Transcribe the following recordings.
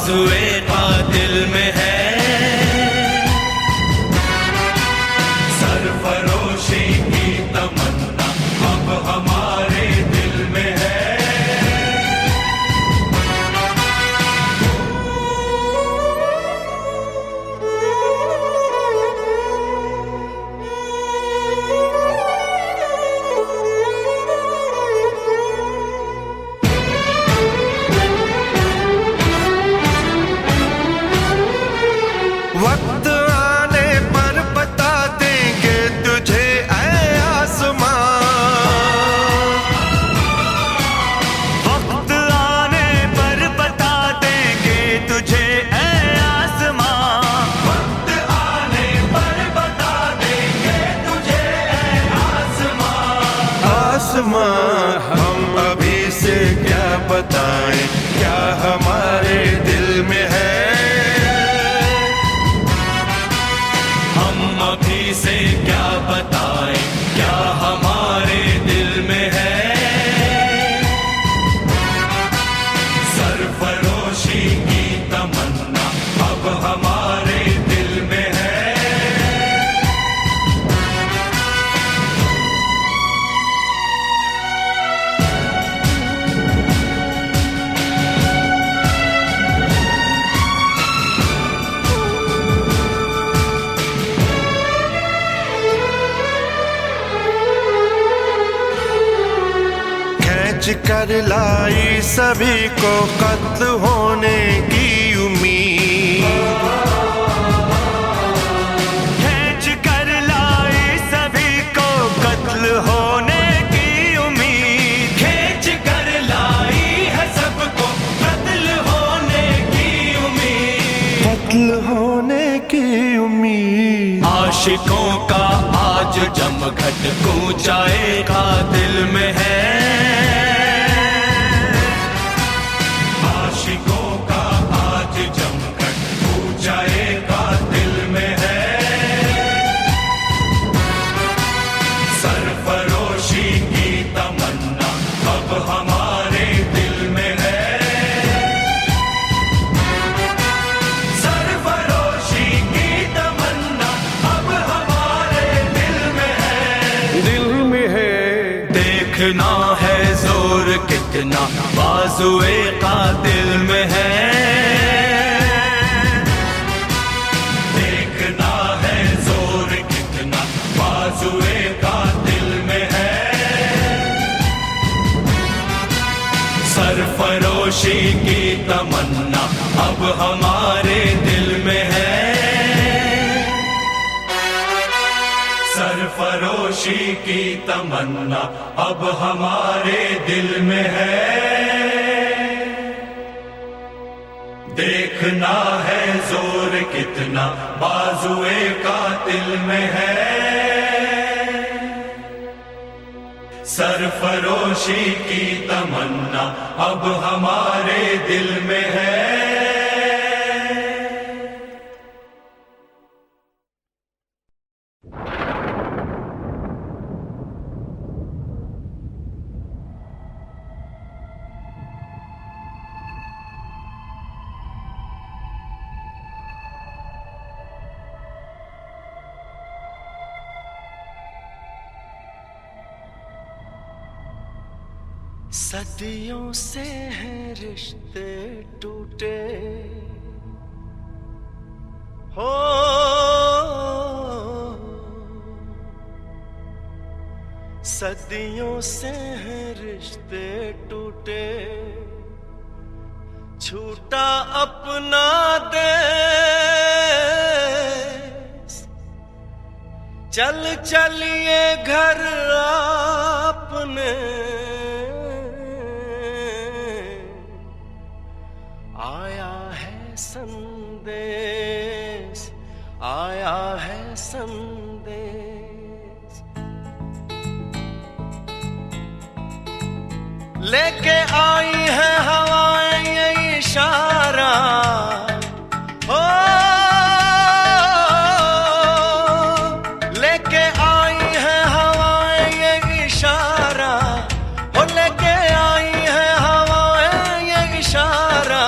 बाजुए कातिल में है। सरफरोशी की तमन्ना अब हमारे दिल में है। वक्त आने पर बता देंगे तुझे ऐ आसमां। वक्त आने पर बता देंगे तुझे ऐ आसमां। वक्त आने पर बता देंगे तुझे ऐ आसमां। आसमां हम अभी से क्या बताएं, क्या हमारे दिल में है। अभी से क्या बताएं, क्या हमारे दिल में है। सरफरोशी की तमन्ना अब हमारे दिल में है। कर लाई सभी को कत्ल होने की उम्मीद। खींच कर लाई सभी को कत्ल होने की उम्मीद। खींच कर लाई है सबको कत्ल होने की उम्मीद। कत्ल होने की उम्मीद। आशिकों का आज जमघट कूचाए का दिल में है। आशिकों का आज जमघट कूचाए का दिल में है। सरफरोशी की तमन्ना अब हमारे दिल में है। सरफरोशी की तमन्ना अब हमारे दिल में है। दिल में है। देखना है जोर कितना बाजुए कातिल में है। देखना है जोर कितना बाजुए कातिल में है। सरफरोशी की तमन्ना अब हमारे दिल में है। सरफरोशी की तमन्ना अब हमारे दिल में है। देखना है जोर कितना बाजुए कातिल में है। सरफरोशी की तमन्ना अब हमारे दिल में है। सदियों से हैं रिश्ते टूटे हो। सदियों से हैं रिश्ते टूटे। छूटा अपना देश। चल चलिए घर आपने। आया है संदेश, आया है संदेश। लेके आई है हवाएं ये इशारा हो। लेके आई है हवाएं ये इशारा हो। लेके आई है हवाएं ये इशारा।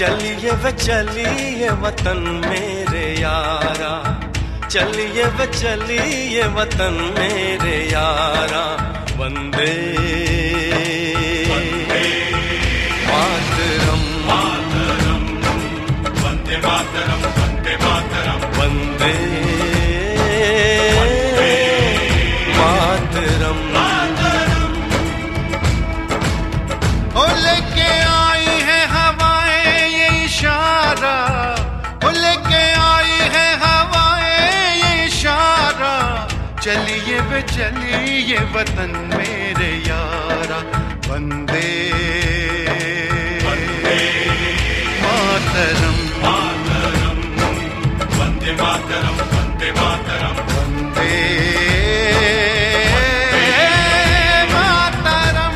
चलिए वे चलिए वतन मेरे यारा, चलिए वे चलिए वतन मेरे यारा। वंदे मातरम, वंदे मातरम, वंदे मातरम, वंदे मातरम। ओ लेके आई है हवाएं ये इशारा, ओ लेके आई है हवाएं ये इशारा। चलिए वे चलिए वतन मेरे यारा। वंदे मातरम, वंदे मातरम, वंदे मातरम, वंदे मातरम।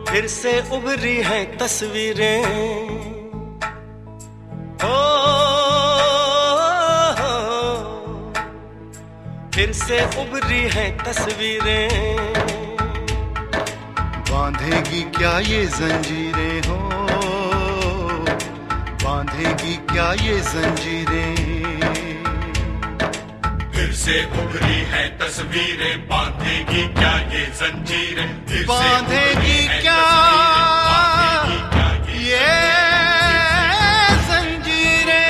फिर से उभरी हैं तस्वीरें, ओ फिर से उभरी हैं तस्वीरें। बांधेगी क्या ये जंजीरें हो, बांधेगी क्या ये जंजीरें। फिर से उभरी है तस्वीरें, बांधेगी क्या ये जंजीरें, फिर से बांधेगी उभरी है क्या तस्वीरें, बांधेगी क्या ये जंजीरें।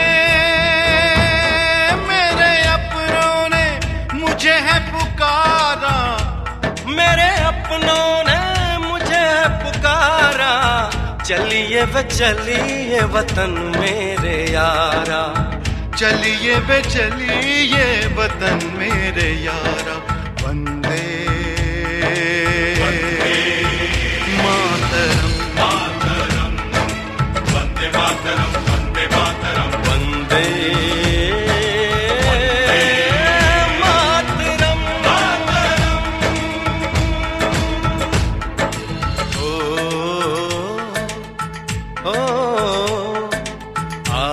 मेरे अपनों ने मुझे है पुकारा, मेरे अपनों ने मुझे है पुकारा। चलिए वे चलिए वतन मेरे यारा, चलिए वे चलिए वतन मेरे यारा। वंदे मातरम, वंदे मातरम, वंदे मातरम, वंदे मातरम। ओ आ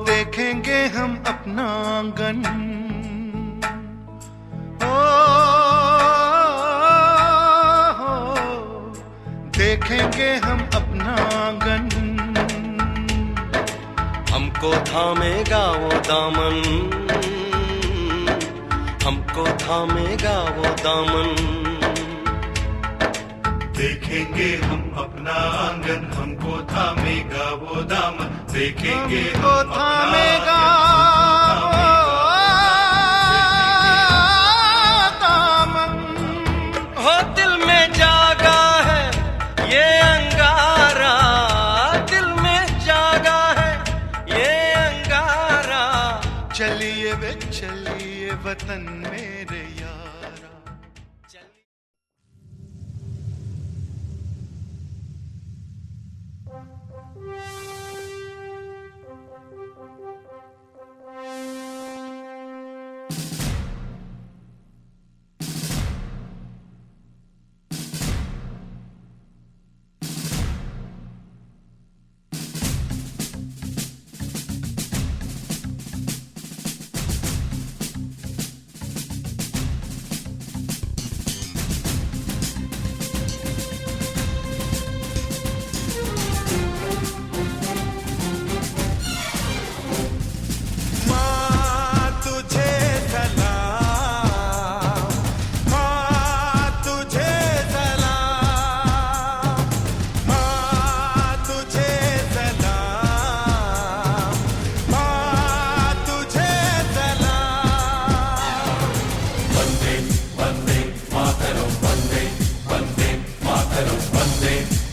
देखेंगे हम अपना आंगन, ओ देखेंगे हम अपना आंगन। हमको थामेगा वो दामन, हमको थामेगा वो दामन। देखेंगे हम अपना आंगन, हमको थामेगा वो दामन, देखेंगे हमको हम अपना थामेगा वो दामन। हो दिल में जागा है ये अंगारा, दिल में जागा है ये अंगारा। चलिए वे चलिए वतन मेरे यारा।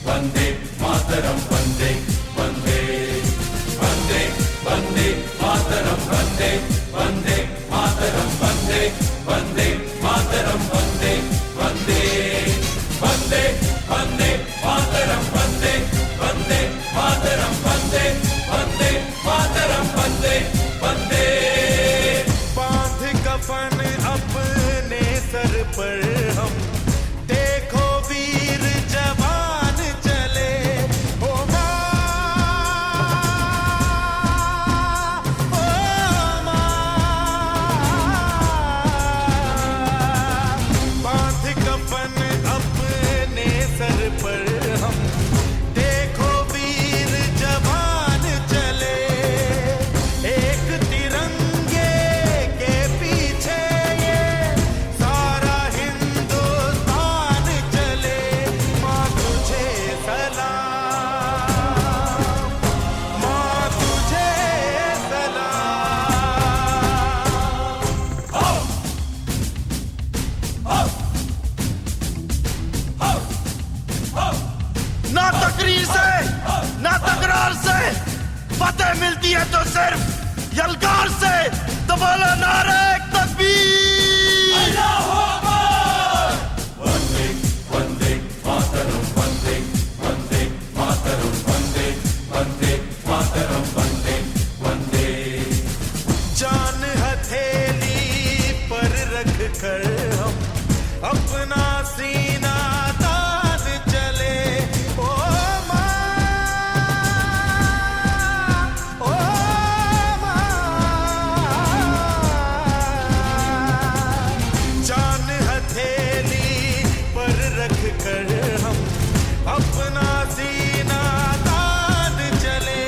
वंदे विजय मिलती है तो सिर्फ यलगार से। तो बोलो नारे तकबीर। वंदे वंदे मातरम, वंदे वंदे मातरम, वंदे वंदे मातरम, वंदे वंदे। जान हथेली पर रख कर हम अपना सीना तान चले। ओ माँ, ओ माँ, जान हथेली पर रख कर हम अपना सीना तान चले।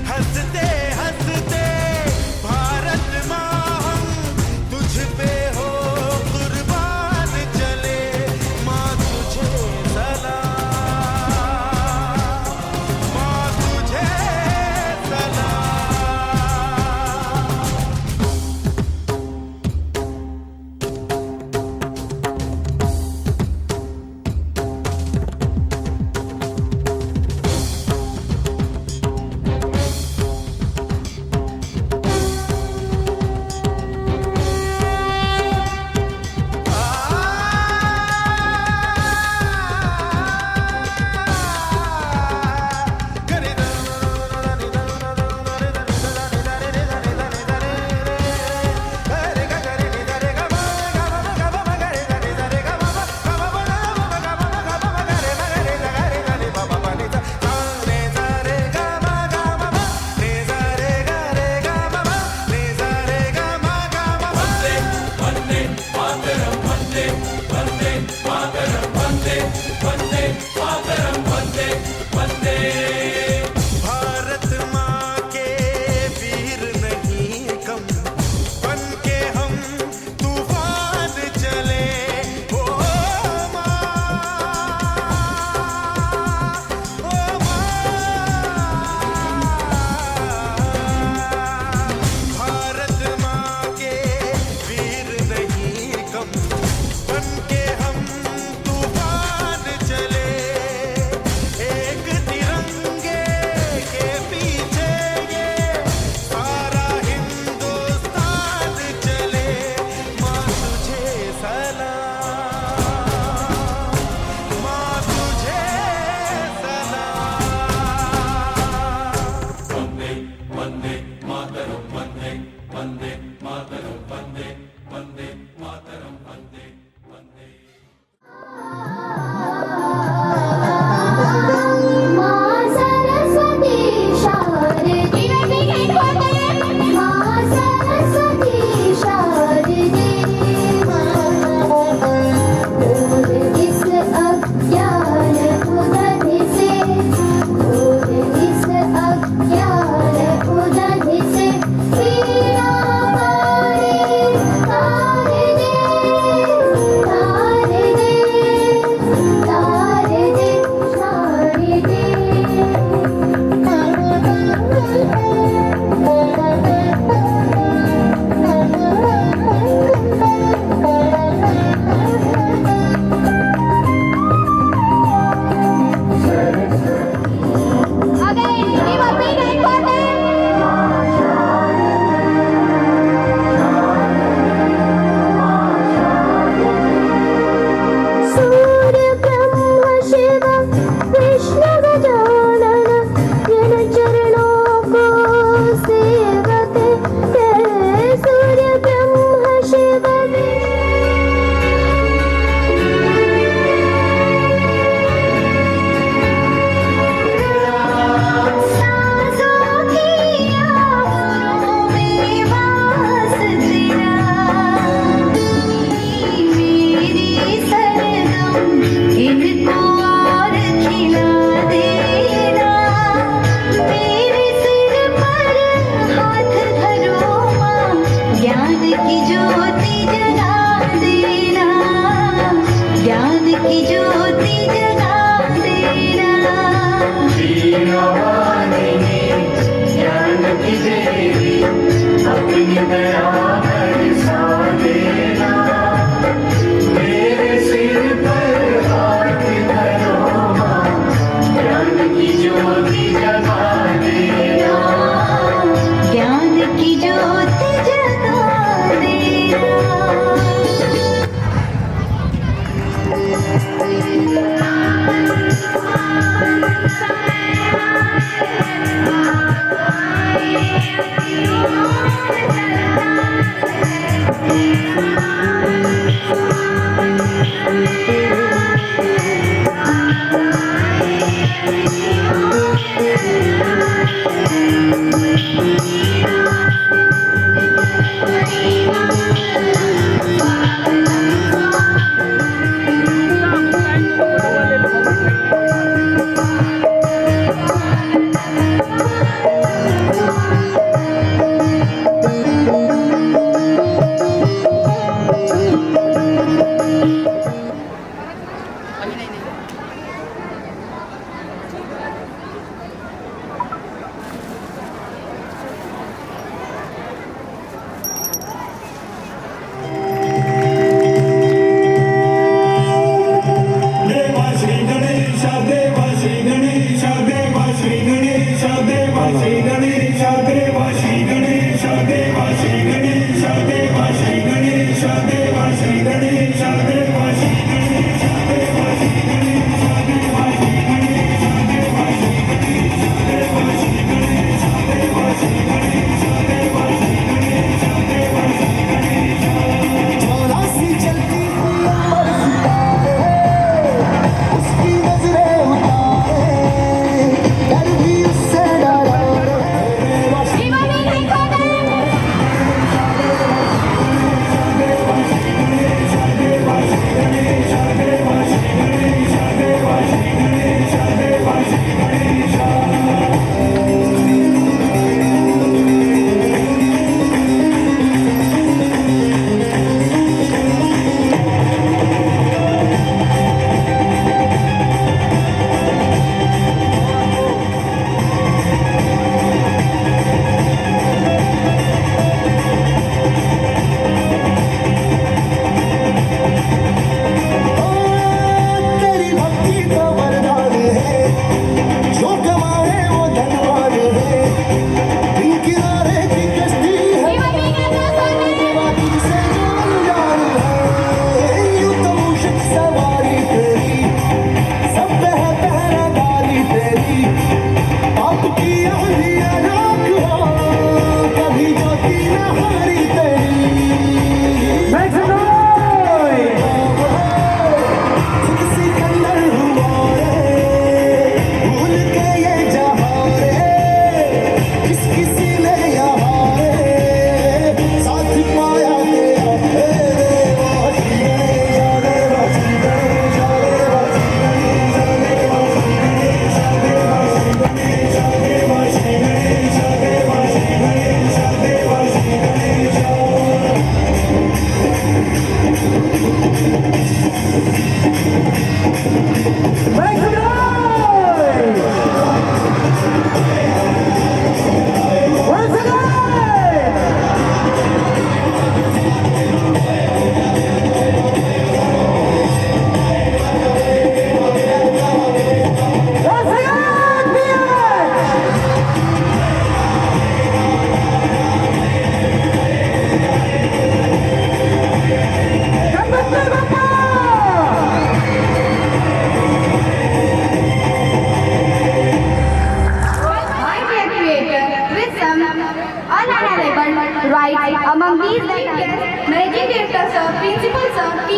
हंसते हंसते भारत माँ हम तुझ पे हो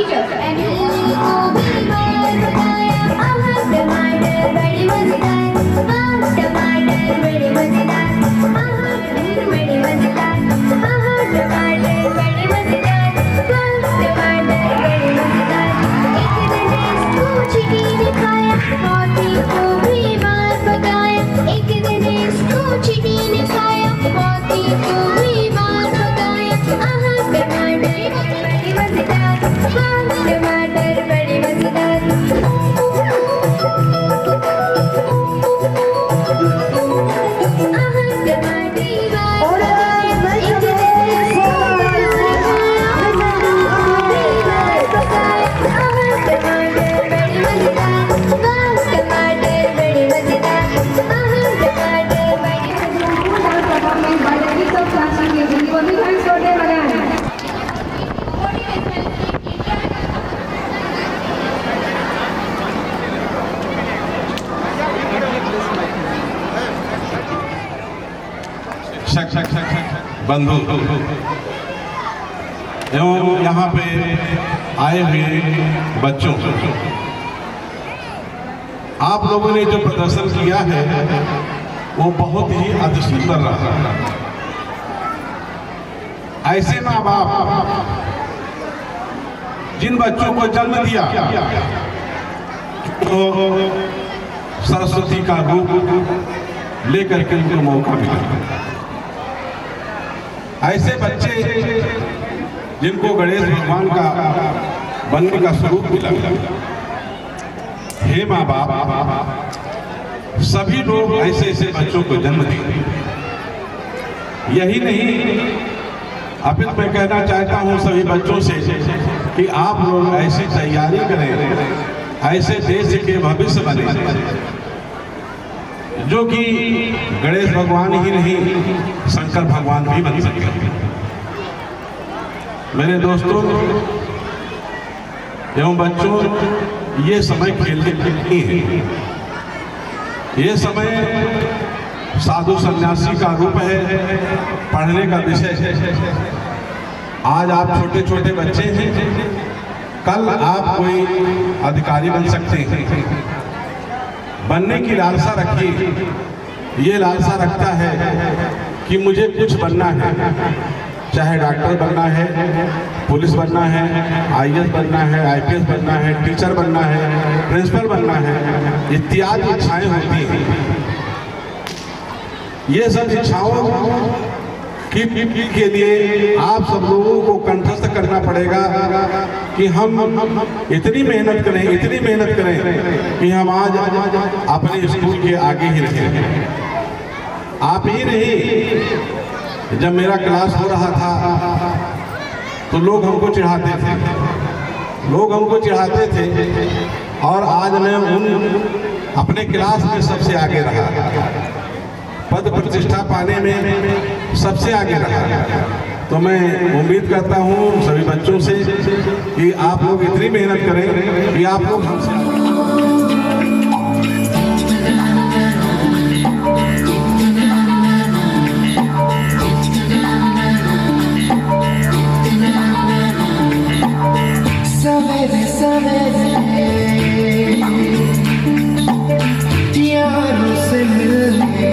टीचर को बीमार बनाया। आहा टमाटर बड़े मजेदार, आहा टमाटर बड़े मजेदार, आहा बड़े मजेदार, आहा टमाटर बड़े मजेदार, टमाटर बड़े मजेदार। एक दिन इसको चींटी ने खाया, हाथी को बीमार पकाया। एक दिन इसको चींटी ने खाया, हाथी को बीमार पकाया। आहा टमाटर बड़े मजेदार, टमाटर बड़े मजेदार। बंधु एवं यहाँ पे आए हुए बच्चों, आप लोगों ने जो प्रदर्शन किया है वो बहुत ही अति सुंदर रहा। ऐसे माँ बाप जिन बच्चों को जन्म दिया तो सरस्वती का रूप लेकर के उनको मौका मिला। ऐसे बच्चे जिनको गणेश भगवान का बनने का स्वरूप मिला। हे माँ बाप, सभी लोग ऐसे ऐसे बच्चों को जन्म दिए। यही नहीं, अभी मैं कहना चाहता हूँ सभी बच्चों से कि आप लोग ऐसी तैयारी करें, ऐसे देश के भविष्य बने जो कि गणेश भगवान ही नहीं, शंकर भगवान भी बन सके। मेरे दोस्तों एवं बच्चों, ये समय खेलने के नहीं है। ये समय साधु सन्यासी का रूप है, पढ़ने का विषय है। आज आप छोटे छोटे बच्चे हैं, कल आप कोई अधिकारी बन सकते हैं। बनने की लालसा रखिए। ये लालसा रखता है कि मुझे कुछ बनना है, चाहे डॉक्टर बनना है, पुलिस बनना है, आईएएस बनना है, आईपीएस बनना है, टीचर बनना है, प्रिंसिपल बनना है, इत्यादि इच्छाएं होती हैं। ये सब इच्छाओं के लिए आप सब लोगों को कंठस्थ करना पड़ेगा कि हम इतनी मेहनत करें, इतनी मेहनत करें कि हम आज अपने स्कूल के आगे ही रहें। आप ही नहीं, जब मेरा क्लास हो रहा था तो लोग हमको चिढ़ाते थे, और आज मैं अपने क्लास में सबसे आगे रहा, पद प्रतिष्ठा पाने में सबसे आगे रहा। तो मैं उम्मीद करता हूँ सभी बच्चों से कि आप लोग इतनी मेहनत करें कि आप लोग हमसे सवेरे सवेरे यारों से मिलने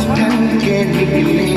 ढल के निकले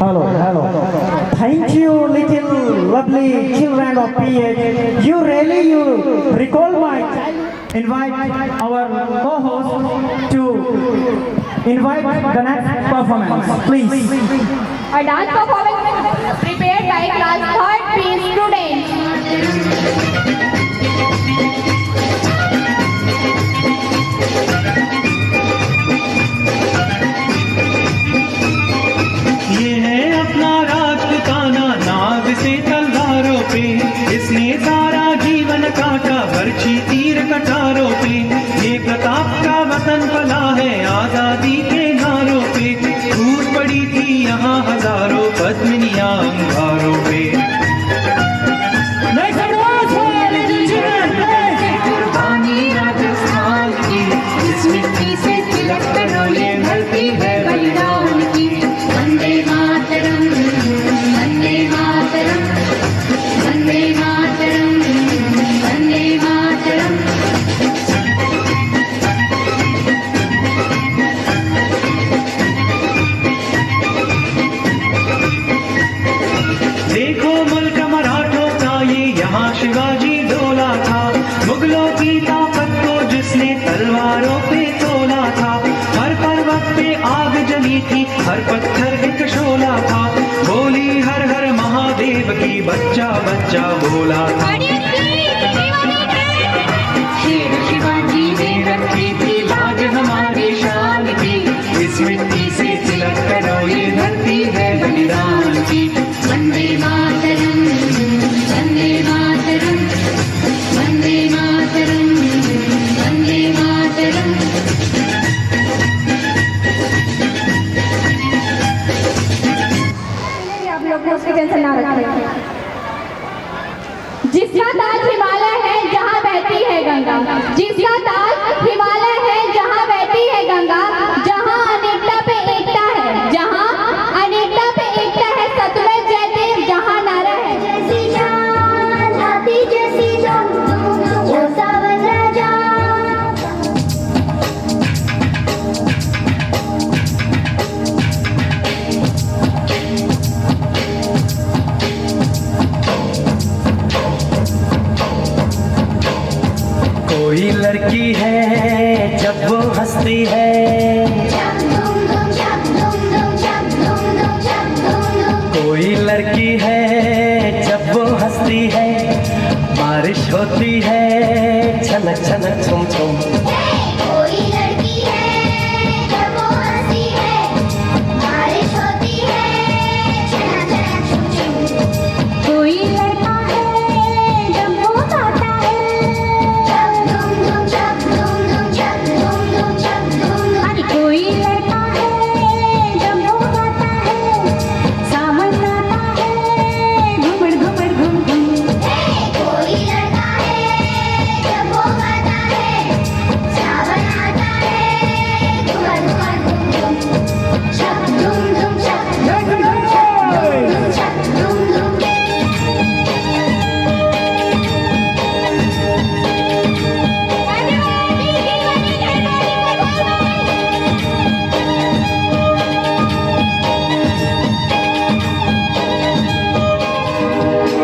Hello. Thank you, little lovely children of PH. You recall my childhood. Invite our co-host to invite the next performance, please. A dance performance prepared by class 3rd P students. ये है अपना राजपुताना नाग से तलवारों पे, इसने सारा जीवन काटा बरछी तीर कटारों पे। ये प्रताप का वतन पला है आजादी के नारों पे, टूट पड़ी थी यहाँ हजारों पद्मिनियां अंगारों पे। कुर्बानी राजस्थान की, इस मिट्टी से तिलक करो ये धरती है बलिदान की। वंदे मातरम, वंदे मातरम, वंदे मातरम, वंदे मातरम। देखो मुल्क मराठों का ये यहाँ शिवाजी डोला था, मुगलों की ताकत को जिसने तलवारों पे तोला था। हर पर्वत पे आग जली थी, हर पत्थर एक शोला था, बोली हर हर महादेव की बच्चा बच्चा बोला था। शेर शिवाजी ने रखी थी लाज हमारी शान की, इस मिट्टी से तिलक करो ये धरती है बलिदान की। वंदे मातरम, वंदे मातरम, वंदे मातरम, वंदे मातरम। आप लोग को उसकी टेंशन ना रखें। जिसका ताज हिमालय है जहाँ बहती है गंगा, जिसका ताज हिमालय है जहाँ बहती है गंगा, जहाँ अनेकता पे एकता है, जहाँ अनेकता पे एकता है, सतलज जयदेव जहाँ नारा है। जैसी जान, हाथी जैसी जान, वो सावन राजा। कोई लड़की है जब वो हंसती है, चक धूम धूम, चक धूम धूम, चक धूम धूम, चक धूम धूम। कोई लड़की है जब वो हंसती है, बारिश होती है छनक छनक छुम छुम। कोई लड़की है जब वो हंसती है, बारिश होती है चना चना छुम छुम। कोई लड़का है जब वो गाता है, चक धूम धूम, चक धूम धूम, चक धूम धूम, चक धूम धूम। अरे कोई लड़का है जब वो गाता है, सावन आता है घुमड़ घुमड़ घुम घुम। कोई लड़का है जब वो गाता है, सावन आता है घुमड़ घुमड़ घुम घुम। चक धूम धूम, चक धूम धूम, चक धूम धूम, चक धूम धूम।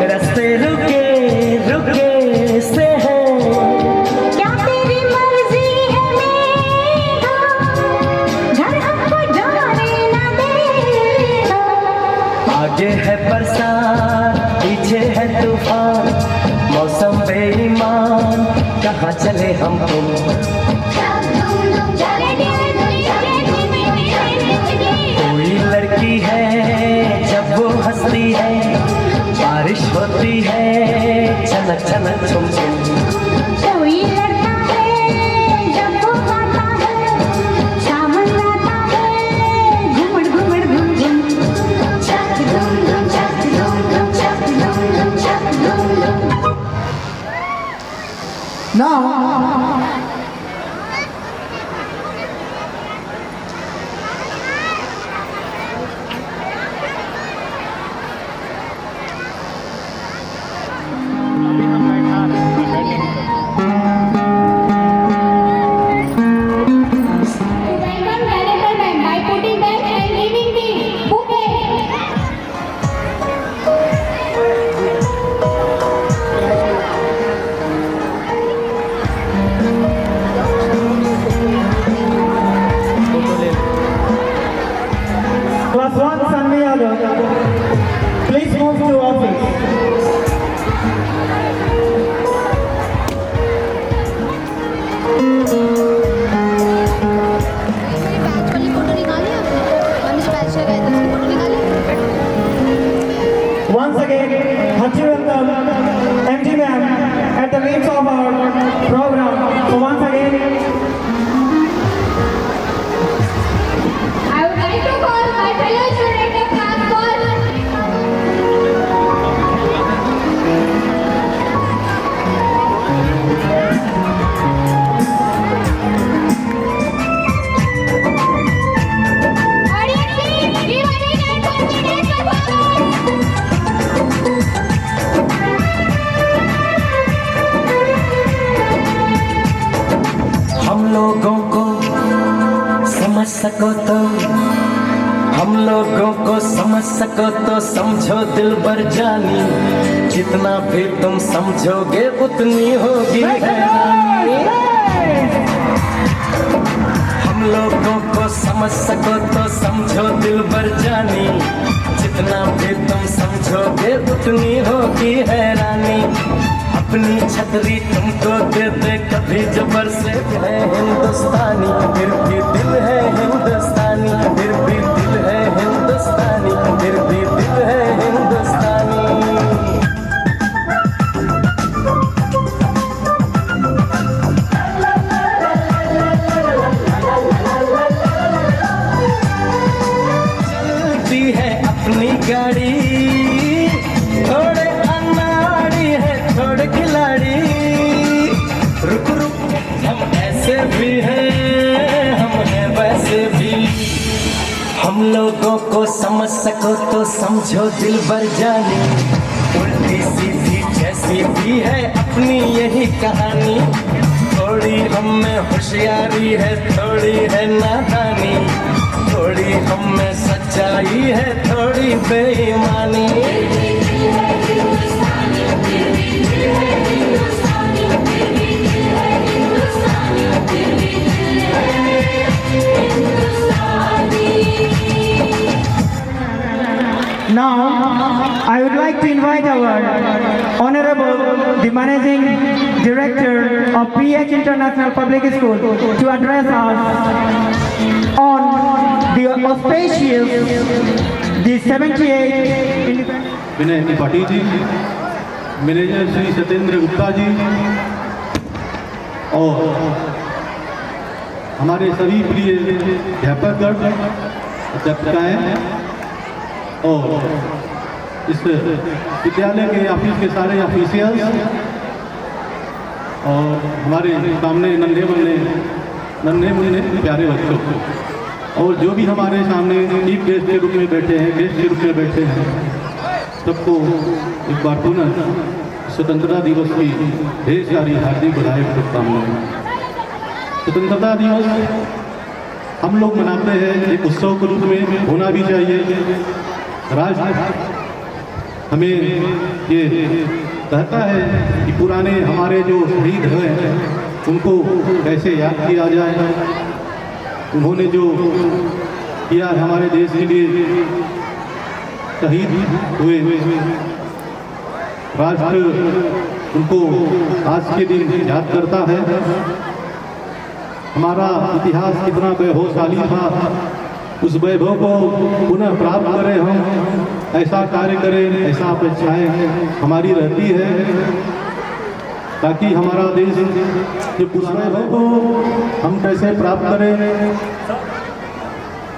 रास्ते रुके रुके से है, क्या तेरी मर्जी है मेरा, घर हमको जाने न देगा। आगे है बरसात पीछे है तूफान, मौसम बेईमान कहाँ चले हम तुम। चक धूम धूम, चक धूम धूम, चक धूम धूम। कोई लड़की है जब वो हंसती है, बारिश होती है छनक छनक छुम छुम। कोई लड़का है जब वो गाता है, सावन आता है घुमड़ घुमड़ घुम घुम। चक धूम धूम, चक धूम धूम, चक धूम धूम, चक धूम धूम। Now, Welcome director ma'am by putting them and giving the bouquet. Swadhat. Please move to office. Batch वाली फोटो निकाली आपने? हम जो बैच में गए थे उसकी फोटो निकाली? Once again, hearty welcome MD ma'am at the means of our program. So once again, I would like to call my fellow student of class 4. Audience, please give a big hand for today's performance. हम लोगों को समझ सको तो हम लोगों को समझ सको तो समझो दिल भर जानी, जितना भी तुम समझोगे उतनी होगी हैरानी। हम लोगों को समझ सको तो समझो दिल भर जानी, जितना भी तुम समझोगे उतनी होगी हैरानी। अपनी छतरी तुमको दे दे कभी जबर से है हिंदुस्तानी, फिर भी दिल है हिंदुस्तानी, फिर भी दिल है हिंदुस्तानी, फिर भी दिल है हिंदुस्तानी। चलती है अपनी गाड़ी, थोड़े अनाड़ी है थोड़े खिलाड़ी, रुक रुक हम ऐसे भी हैं हम हैं वैसे भी। हम लोगों को समझ सको तो समझो दिल भर जानी, उल्टी सीधी जैसी भी है अपनी यही कहानी। थोड़ी हम में होशियारी है थोड़ी है नादानी, थोड़ी हम में सच्चाई है थोड़ी बेईमानी। now I would like to invite our Honorable, the Managing Director of PH International Public School to address us on the auspicious, the 78th Vinay Tripathi ji, manager Shri Satyendra Gupta ji और हमारे सभी प्रिय अध्यापकगण, अध्यापिकाएं और इस विद्यालय के ऑफिस के सारे ऑफिशियल्स और हमारे सामने नन्हे मुन्ने प्यारे बच्चों और जो भी हमारे सामने चीफ गेस्ट के रूप में बैठे हैं, गेस्ट के रूप में बैठे हैं, सबको एक बार पुनः स्वतंत्रता दिवस की ढेर सारी हार्दिक बधाई शुभकामनाएं। स्वतंत्रता दिवस हम लोग मनाते हैं एक उत्सव के रूप में, होना भी चाहिए। राष्ट्र हमें ये कहता है कि पुराने हमारे जो शहीद हैं उनको कैसे याद किया जाए, उन्होंने जो किया हमारे देश के लिए, शहीद हुए राष्ट्र उनको आज के दिन याद करता है। हमारा इतिहास कितना वैभवशाली था, उस वैभव को पुनः प्राप्त करें, हम ऐसा कार्य करें, ऐसा अपेक्षाएं हमारी रहती है ताकि हमारा देश जो उस वैभव को हम कैसे प्राप्त करें।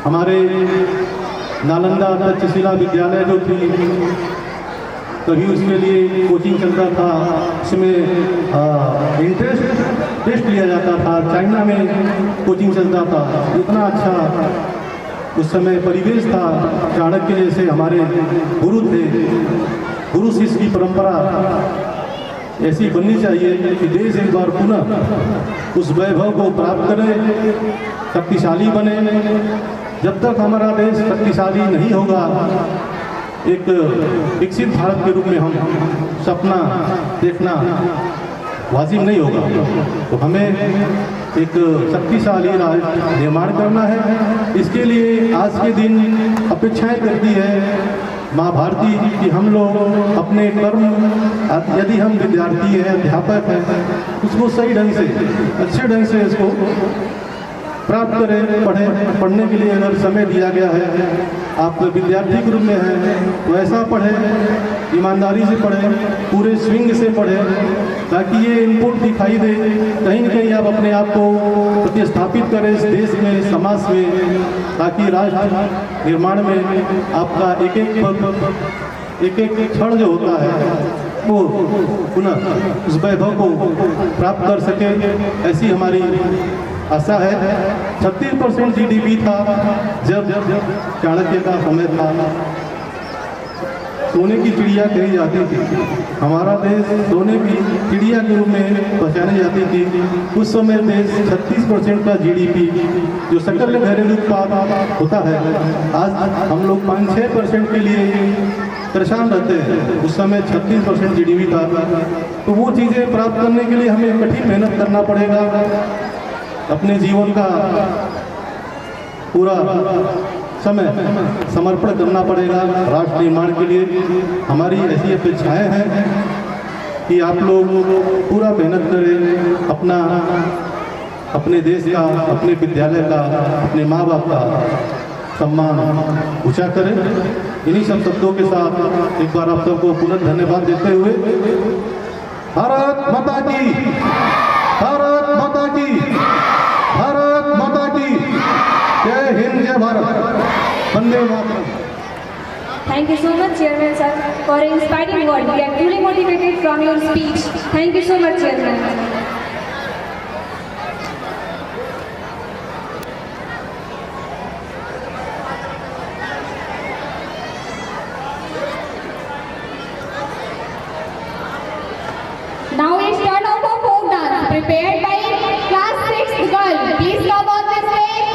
हमारे नालंदा तक्षशिला विद्यालय जो थी, तभी उसके लिए कोचिंग चलता था, उसमें इंटरेस्ट टेस्ट लिया जाता था, चाइना में कोचिंग चलता था। इतना अच्छा उस समय परिवेश था, चाणक्य जैसे हमारे गुरु थे। गुरु शिष्य की परंपरा ऐसी बननी चाहिए कि देश एक बार पुनः उस वैभव को प्राप्त करे, शक्तिशाली बने। जब तक हमारा देश शक्तिशाली नहीं होगा, एक विकसित भारत के रूप में हम सपना देखना वाजिब नहीं होगा। तो हमें एक शक्तिशाली राष्ट्र निर्माण करना है। इसके लिए आज के दिन अपेक्षाएं करती है माँ भारती कि हम लोग अपने कर्म, यदि हम विद्यार्थी हैं, अध्यापक हैं, उसको सही ढंग से, अच्छे ढंग से इसको प्राप्त करें। पढ़ने के लिए अगर समय दिया गया है, आप विद्यार्थी ग्रुप में हैं तो ऐसा पढ़ें, ईमानदारी से पढ़ें, पूरे स्विंग से पढ़ें, ताकि ये इनपुट दिखाई दे, कहीं न कहीं आप अपने आप को प्रतिस्थापित करें इस देश में, समाज में, ताकि राष्ट्र निर्माण में आपका एक एक क्षण जो होता है वो पुनः उस वैभव को प्राप्त कर सके, ऐसी हमारी आशा है। 36% GDP था जब चाणक्य का समय था, सोने की चिड़िया कही जाती थी। हमारा देश सोने की चिड़िया के रूप में पहचानी जाती थी। उस समय देश 36% का GDP जो सकल घरेलू उत्पाद होता है, आज हम लोग 5-6% के लिए परेशान रहते हैं। उस समय 36% GDP था। तो वो चीज़ें प्राप्त करने के लिए हमें कठिन मेहनत करना पड़ेगा, अपने जीवन का पूरा समय समर्पण करना पड़ेगा राष्ट्र निर्माण के लिए। हमारी ऐसी अपेक्षाएं हैं कि आप लोग पूरा मेहनत करें, अपने देश का, अपने विद्यालय का, अपने माँ बाप का सम्मान ऊंचा करें। इन्हीं सब शब्दों के साथ एक बार आप सबको पुनः धन्यवाद देते हुए, भारत माता की, भारत माता की, भारत माता की जय हिंद, जय Bharat, Vande Mataram. Thank you so much, Chairman sir, for an inspiring word. We are truly motivated from your speech. Thank you so much, Chairman. Now it's turn out of folk dance prepared by class 6th girl. Please come on this stage.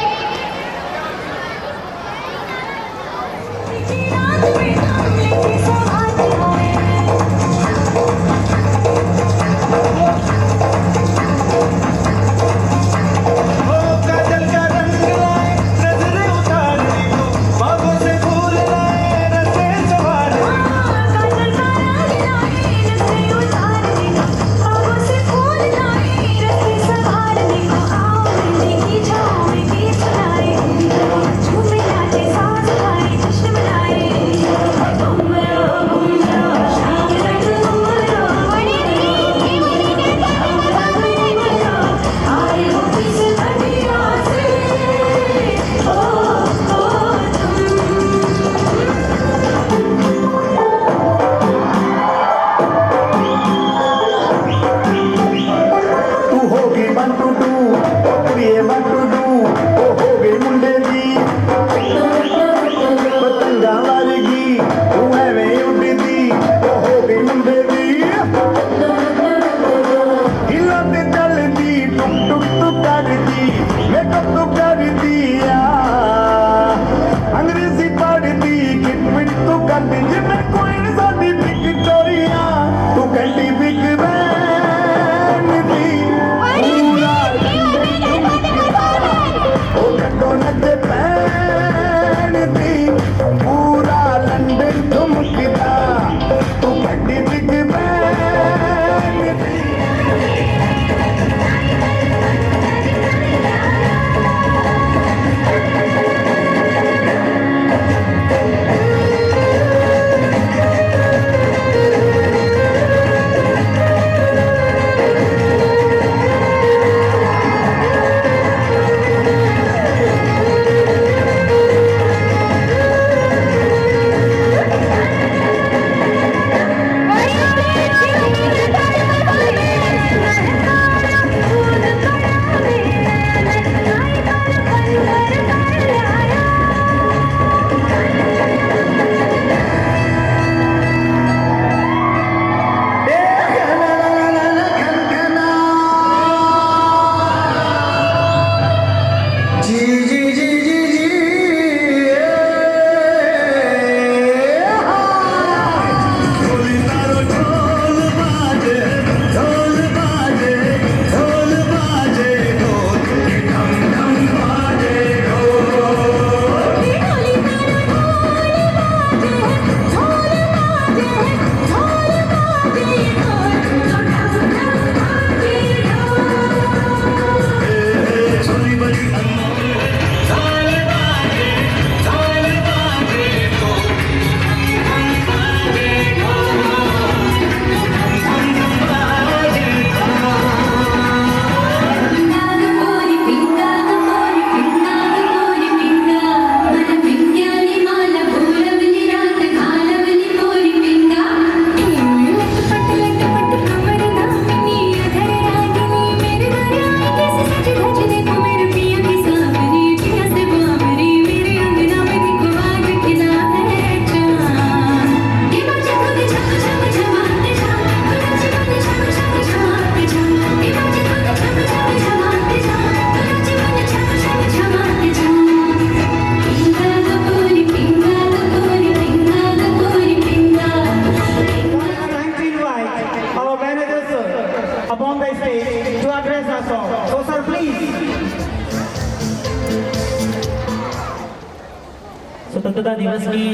स्वतंत्रता दिवस की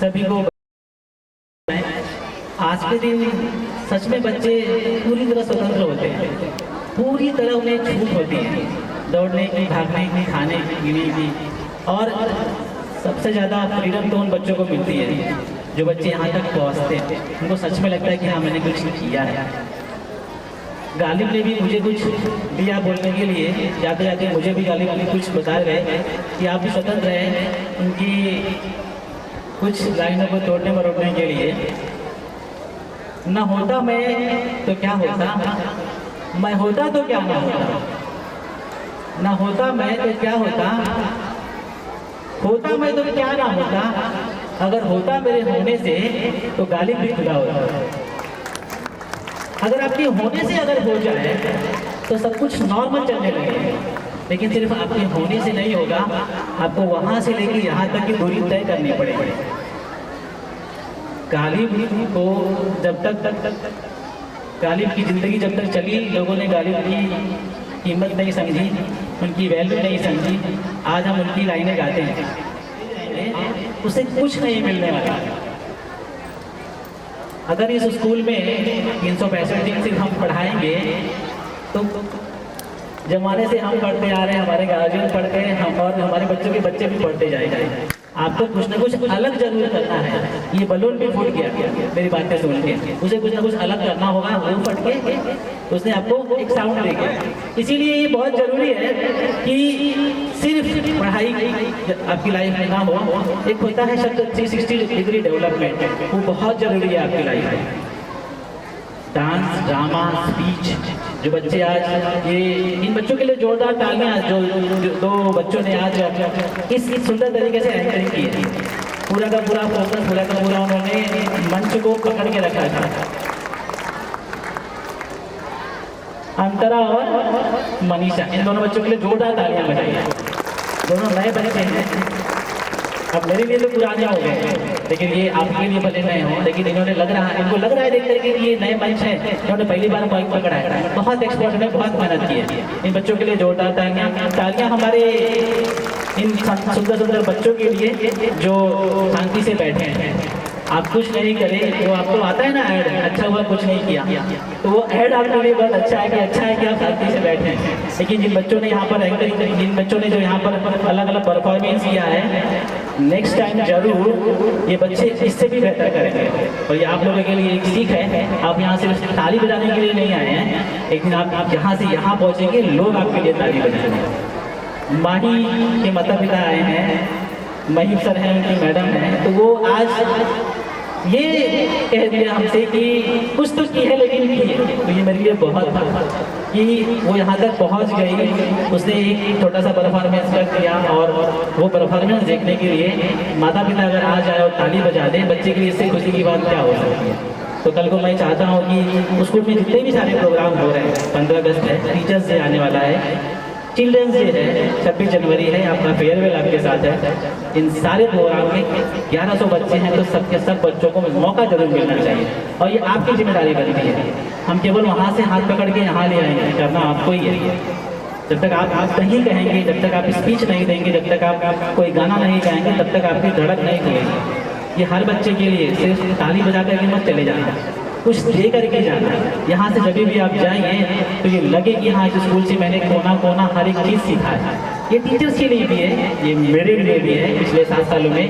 सभी को आज के दिन सच में बच्चे पूरी तरह स्वतंत्र होते हैं, पूरी तरह उन्हें छूट होती है दौड़ने की, भागने की, खाने की, पीने की, और सबसे ज़्यादा फ्रीडम तो उन बच्चों को मिलती है जो बच्चे यहाँ तक पहुँचते हैं। उनको सच में लगता है कि हाँ मैंने कुछ किया है। गालिब ने भी मुझे कुछ दिया बोलने के लिए, जाते जाते मुझे भी गालिब ने कुछ बता गए कि आप भी स्वतंत्र हैं उनकी कुछ लाइनों को तोड़ने मरोड़ने के लिए। न होता मैं तो क्या होता, मैं होता तो क्या ना होता, न होता मैं तो क्या होता मैं तो क्या ना होता, अगर होता मेरे होने से तो गालिब भी खुदा होता। अगर आपके होने से अगर हो जाए तो सब कुछ नॉर्मल चलने लगे, लेकिन सिर्फ आपके होने से नहीं होगा, आपको वहां से लेकर यहाँ तक की दूरी तय करनी पड़ेगी। गालिब को जब तक गालिब की ज़िंदगी जब तक चली, लोगों ने गालिब की कीमत नहीं समझी, उनकी वैल्यू नहीं समझी। आज हम उनकी लाइनें गाते हैं, उसे कुछ नहीं मिलने वाला। अगर इस स्कूल में 365 दिन सिर्फ हम पढ़ाएंगे तो जमाने से हम पढ़ते आ रहे हैं, हमारे गार्जियन पढ़ते हैं, हम और हमारे बच्चों के बच्चे भी पढ़ते जाएंगे। आपको कुछ ना कुछ अलग जरूर करना है। ये बलून भी फूट गया मेरी बातें सुन के, उसे कुछ ना कुछ अलग करना होगा। वो फट के उसने आपको एक साउंड दे दिया। इसीलिए ये बहुत जरूरी है कि सिर्फ पढ़ाई आपकी लाइफ में ना हो, एक होता है शब्द 360 डिग्री डेवलपमेंट, वो बहुत जरूरी है आपकी लाइफ में। डांस, ड्रामा, स्पीच, जो बच्चे आज ये इन बच्चों के लिए जोरदार तालियां, जो दो बच्चों ने आज इस सुंदर तरीके से एंकरिंग की है। पूरा का पूरा फोकस, पूरा का पूरा उन्होंने मंच को पकड़ के रखा था। अंतरा और मनीषा, इन दोनों बच्चों के लिए जोरदार तालियां बजाइए। दोनों नए बच्चे हैं, अब मेरे लिए तो पुराने हो गए, लेकिन ये आपके लिए भले नए हो, लेकिन इन्होंने इनको लग रहा है देख करके कि ये नए मंच है, इन्होंने पहली बार माइक पकड़ा है। बहुत एक्सपर्ट ने बहुत मेहनत की है। इन बच्चों के लिए जोरदार तालियां हमारे इन सुंदर सुंदर बच्चों के लिए जो शांति से बैठे हैं। आप कुछ नहीं करें तो आपको आता है ना ऐड, अच्छा हुआ कुछ नहीं किया, तो वो ऐड आपके लिए बहुत अच्छा है कि आप शांति से बैठे हैं। लेकिन जिन बच्चों ने यहाँ पर एंकरिंग, जिन बच्चों ने जो यहाँ पर अलग अलग परफॉर्मेंस किया है, नेक्स्ट टाइम जरूर ये बच्चे इससे भी बेहतर करेंगे। और ये आप लोगों के लिए एक सीख है। आप यहाँ सिर्फ ताली बजाने के लिए नहीं आए हैं, एक दिन आप यहाँ से यहाँ पहुँचेंगे, लोग आपके लिए ताली बजाएंगे। माही के माता पिता आए हैं, महिम सर हैं, उनकी मैडम हैं, तो वो आज ये कह दिया हमसे कि कुछ तो की है लेकिन की है, तो ये मेरे लिए बहुत था कि वो यहाँ तक पहुँच गई। उसने एक छोटा सा परफॉर्मेंस कर दिया, और वो परफॉर्मेंस देखने के लिए माता पिता अगर आ जाए और ताली बजा दें, बच्चे के लिए इससे खुशी की बात क्या हो सकती है। तो कल को मैं चाहता हूँ कि स्कूल में जितने भी सारे प्रोग्राम हो रहे हैं, 15 अगस्त है, टीचर्स डे आने वाला है, चिल्ड्रंस डे है, 26 जनवरी है, आपका फेयरवेल आपके साथ है, इन सारे प्रोग्राम में 1100 बच्चे हैं, तो सबके सब बच्चों को मौका जरूर मिलना चाहिए। और ये आपकी जिम्मेदारी बनती है। हम केवल वहाँ से हाथ पकड़ के यहाँ ले आएंगे, करना आपको ही है। जब तक आप नहीं कहेंगे, जब तक आप स्पीच नहीं देंगे, जब तक आप कोई गाना नहीं गाएंगे, तब तक आपकी धड़क नहीं खुलेगी। ये हर बच्चे के लिए सिर्फ ताली बजा करके मत चले जाना, कुछ दे करके जाना। यहाँ से जब भी आप जाएंगे तो ये लगे कि हाँ, इस स्कूल से मैंने कोना कोना हर एक चीज़ सीखा है। ये टीचर्स के लिए भी है, ये मेरे लिए भी है। पिछले 7 सालों में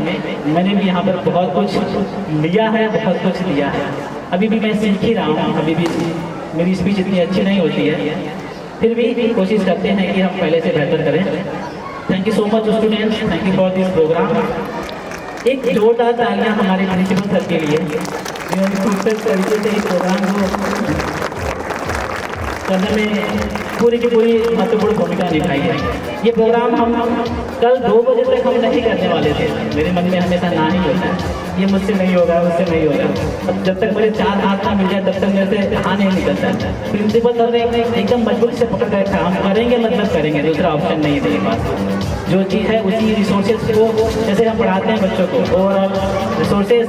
मैंने भी यहाँ पर बहुत कुछ लिया है, बहुत कुछ दिया है। अभी भी मैं सीख ही रहा हूँ, अभी भी मेरी स्पीच इतनी अच्छी नहीं होती है, फिर भी कोशिश करते हैं कि हम पहले से बेहतर करें। Thank you so much students, thank you for this program. एक जोरदार तालियां हमारे प्रिंसिपल सर के लिए, जिन्होंने सुंदर तरीके से इस प्रोग्राम को करने में पूरी की पूरी महत्वपूर्ण भूमिका निभाई है। ये प्रोग्राम हम कल 2 बजे तक हम नहीं करने वाले थे। मेरे मन में हमेशा ना ही होता है, ये मुझसे नहीं होगा, मुझसे नहीं होगा। अब जब तक मेरे 4 हाथ ना मिल जाए तब तक मेरे से हाँ नहीं निकलता। प्रिंसिपल सर ने एकदम मजबूरी से पकड़ कर रखा, हम करेंगे मतलब करेंगे, दूसरा ऑप्शन नहीं है मेरे पास। जो चीज़ है उसी रिसोर्सेज को, जैसे हम पढ़ाते हैं बच्चों को, overall resources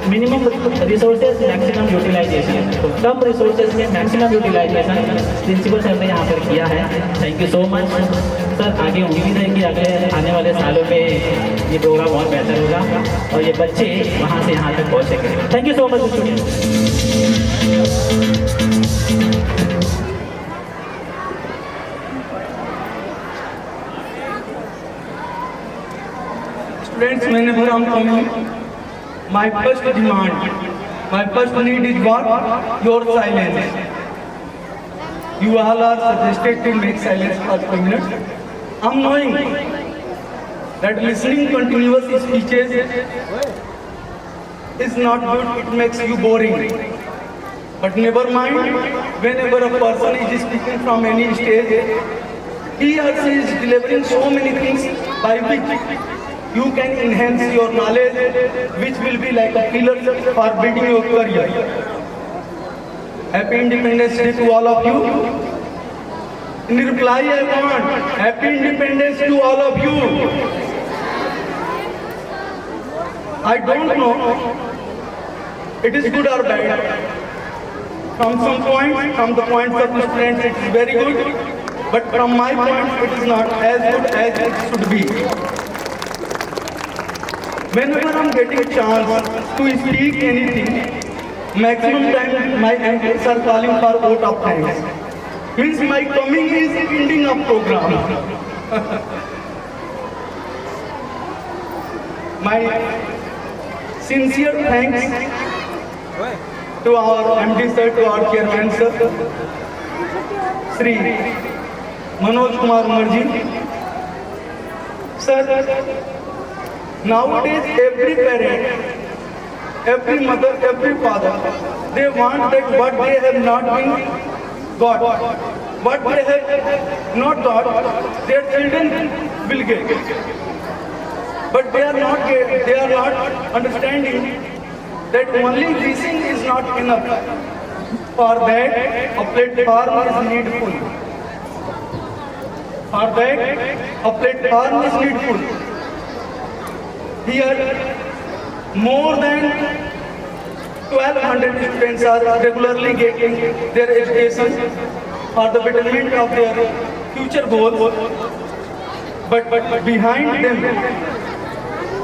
minimum resources maximum utilisation, तो कम रिसोर्सेज में मैक्सिमम यूटिलाइजेशन प्रिंसिपल सर ने यहाँ पर किया है। Thank you so much sir. आगे उम्मीद है कि अगले आने वाले सालों में ये प्रोग्राम और बेहतर होगा और ये बच्चे वहाँ से यहाँ तक पहुँचेंगे। Thank you so much student. Students, whenever I'm coming, my first demand, my first need is what? Your silence. You all are suggested to make silence for 2 minutes. I'm knowing that listening continuous speeches is not good, it makes you boring. But never mind, whenever a person is speaking from any stage, he or she is delivering so many things by which you can enhance your knowledge, which will be like a pillar for building your career. Happy Independence Day to all of you. In reply, I want Happy Independence to all of you. I don't know it is good or bad. From some points, from the points of the students, it is very good. But from my point, it is not as good as it should be. Whenever I'm getting a chance to speak anything, maximum time my uncles are calling for vote of thanks. Means my coming is ending of program. My sincere thanks to our MD sir, to our chairman sir, Shri Manoj Kumar Marji. Sir, nowadays every parent, every mother, every father, they want that what they have not been got, what they have not got, their children will get. But they are not understanding that only wishing is not enough. For that, a platform is needful. For that, a platform is needful. Here, more than 1,200 students are regularly getting their education for the betterment of their future goals. But behind them,